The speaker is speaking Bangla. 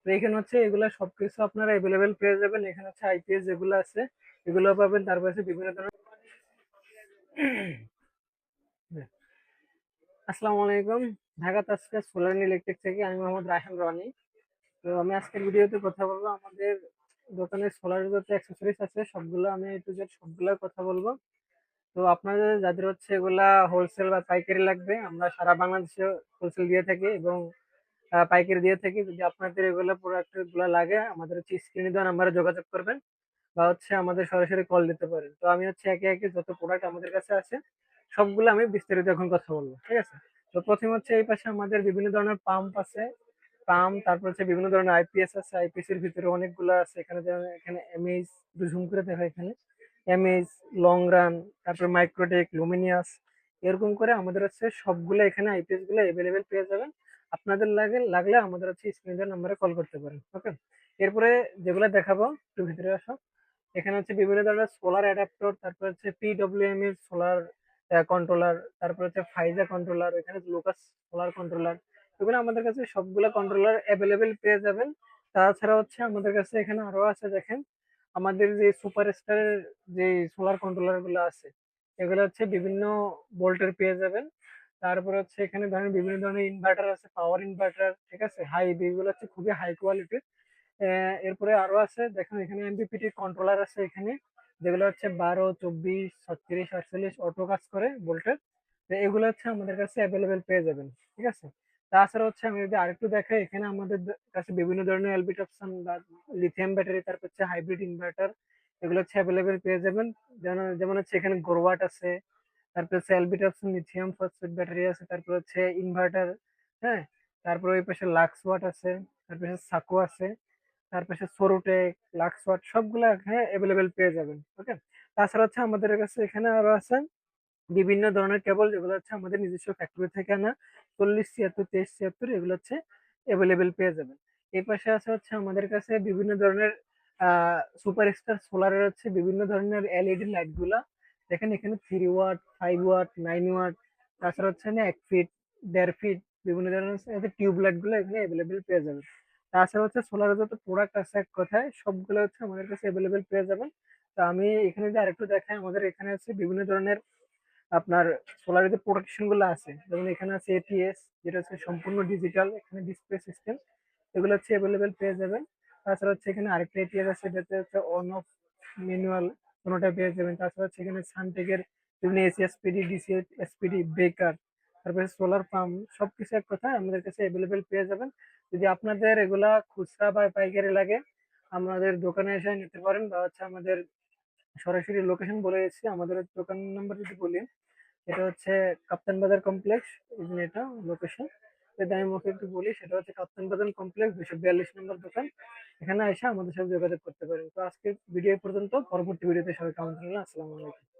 তো এখানে হচ্ছে এগুলা সবকিছু আপনারা অ্যাভেলেবেল পেয়ে যাবেন। এখানে হচ্ছে আইপিএস যেগুলো আছে এগুলো পাবেন, তারপর হচ্ছে বিভিন্ন ধরনের। আসসালামু আলাইকুম। Dhaka Taskia solar and electric থেকে আমি মোহাম্মদ রায়হান রনি। তো আমি আজকের ভিডিওতে কথা বলবো আমাদের দোকানের সোলারের যত অ্যাক্সেসরিজ আছে সবগুলো, আমি এ টু জেড সবগুলোর কথা বলবো। তো আপনাদের যাদের হচ্ছে এগুলা হোলসেল বা পাইকারি লাগবে, আমরা সারা বাংলাদেশে হোলসেল দিয়ে থাকি এবং পাইকারি দিয়ে থাকি। যদি আপনাদের এগুলো প্রোডাক্ট গুলো লাগে, আমাদের হচ্ছে স্ক্রিনে দেওয়া নাম্বারে যোগাযোগ করবেন বা হচ্ছে আমাদের সরাসরি কল দিতে পারেন। তো আমি হচ্ছে একে একে যত প্রোডাক্ট আমাদের কাছে আছে সবগুলো আমি বিস্তারিত এখন কথা বলবো, ঠিক আছে? তো প্রথমে হচ্ছে এই পাশে আমাদের বিভিন্ন ধরনের পাম্প আছে। পাম্প, তারপর হচ্ছে বিভিন্ন ধরনের আইপিএস আছে। আইপিএস এর ভিতরে অনেকগুলো আছে। এখানে যেমন এখানে এমএইচ, একটু ঝুম করে দেখা এখানে এমএইচ, লং রান, তারপর মাইক্রোটেক, লুমিনিয়াস, এরকম করে আমাদের হচ্ছে সবগুলো এখানে আইপিএস গুলো এভেলেবেল পেয়ে যাবেন। আপনাদের লাগলে আমাদের হচ্ছে স্ক্রিনের নাম্বারে কল করতে পারেন, ওকে? এরপরে যেগুলো দেখাবো, একটু ভিতরে আসো। এখানে হচ্ছে বিভিন্ন ধরনের সোলার অ্যাডাপ্টর, তারপর হচ্ছে পিডব্লিউএম এর সোলার কন্ট্রোলার, তারপর হচ্ছে ফাইজা কন্ট্রোলার, এখানে লুকাস সোলার কন্ট্রোলার। এগুলো আমাদের কাছে সবগুলো কন্ট্রোলার অ্যাভেলেবেল পেয়ে যাবেন। তাছাড়া হচ্ছে আমাদের কাছে এখানে আরো আছে, দেখেন আমাদের যে সুপার স্টারের যে সোলার কন্ট্রোলার গুলো আছে এগুলো হচ্ছে বিভিন্ন ভোল্টের পেয়ে যাবেন। তারপর হচ্ছে এখানে ধরেন বিভিন্ন ধরনের ইনভার্টার আছে, পাওয়ার ইনভার্টার, ঠিক আছে, হাই, এগুলো হচ্ছে খুবই হাই কোয়ালিটির। এরপরে আরো আছে, দেখেন এখানে এমপিপিটি কন্ট্রোলার আছে এখানে, যেগুলো হচ্ছে 12, 24, 36, 48 অটো কাজ করে ভোল্টের। তো এগুলো হচ্ছে আমাদের কাছে অ্যাভেলেবেল পেয়ে যাবেন, ঠিক আছে? তাছাড়া হচ্ছে আমি যদি আরেকটু দেখাই, এখানে আমাদের কাছে বিভিন্ন ধরনের এলবিট অপশন বা লিথিয়াম ব্যাটারি, তারপর হচ্ছে হাইব্রিড ইনভার্টার, এগুলো হচ্ছে অ্যাভেলেবেল পেয়ে যাবেন। যেমন যেমন হচ্ছে এখানে গোরওয়াট আছে, তারপর হচ্ছে Elbit option lithium phosphate battery আছে, তারপর হচ্ছে ইনভার্টার, হ্যাঁ। তারপর ওই পাশে লাক্স ওয়াট আছে, তারপর সাকো আছে, তার পাশে সরুটেক, লাক্সওয়াট, সবগুলা এখানে অ্যাভেলেবেল পেয়ে যাবেন, ওকে? তাছাড়া হচ্ছে আমাদের কাছে এখানে আরো আছে বিভিন্ন ধরনের কেবল, যেগুলো হচ্ছে আমাদের নিজস্ব ফ্যাক্টরি থেকে আনা, 40, 76, 23, 76, এগুলো হচ্ছে অ্যাভেলেবেল পেয়ে যাবেন। এই পাশে আছে হচ্ছে আমাদের কাছে বিভিন্ন ধরনের সুপার স্টার সোলারের হচ্ছে বিভিন্ন ধরনের এলইডি লাইট গুলা। দেখেন এখানে 3 ওয়াট, 5 ওয়াট, 9 ওয়াট, তাছাড়া হচ্ছে না 1 ফিট, 1.5 ফিট, বিভিন্ন ধরনের টিউব লাইট গুলো এখানে অ্যাভেলেবেল পেয়ে যাবেন। তাছাড়া হচ্ছে সোলারের যত প্রোডাক্ট আছে এক কথায় সবগুলো হচ্ছে আমাদের কাছে অ্যাভেলেবেল পেয়ে যাবেন। তো আমি এখানে যে আরেকটু দেখাই, আমাদের এখানে আছে বিভিন্ন ধরনের আপনার সোলারের যে প্রোটেকশন গুলো আছে, যেমন এখানে আছে এটিএস, যেটা হচ্ছে সম্পূর্ণ ডিজিটাল, এখানে ডিসপ্লে সিস্টেম, এগুলো হচ্ছে অ্যাভেলেবেল পেয়ে যাবেন। তাছাড়া হচ্ছে এখানে আরেকটা এটিএস আছে, যেটা হচ্ছে অন অফ ম্যানুয়াল, কোনোটা পেয়ে যাবেন। তাছাড়া হচ্ছে এখানে সানটেকের বিভিন্ন AC SPD, DC SPD breaker, তারপরে সোলার পাম্প, সবকিছু এক কথা আমাদের কাছে অ্যাভেলেবেল পেয়ে যাবেন। যদি আপনাদের এগুলা খুচরা বা পাইকারি লাগে, আমাদের দোকানে এসে নিতে পারেন, বা হচ্ছে আমাদের সরাসরি লোকেশন বলে দিচ্ছি। আমাদের দোকান নাম্বার যদি বলি, এটা হচ্ছে কাপ্তান বাজার কমপ্লেক্স, এটা লোকেশন। যদি আমি মুখে একটু বলি, সেটা হচ্ছে কাপ্তান বাজার কমপ্লেক্স, 242 নম্বর দোকান। এখানে এসে আমাদের সাথে যোগাযোগ করতে পারেন। তো আজকে ভিডিও পর্যন্ত, পরবর্তী ভিডিওতে সবাই কেমন থাকবেন, আসসালামু আলাইকুম।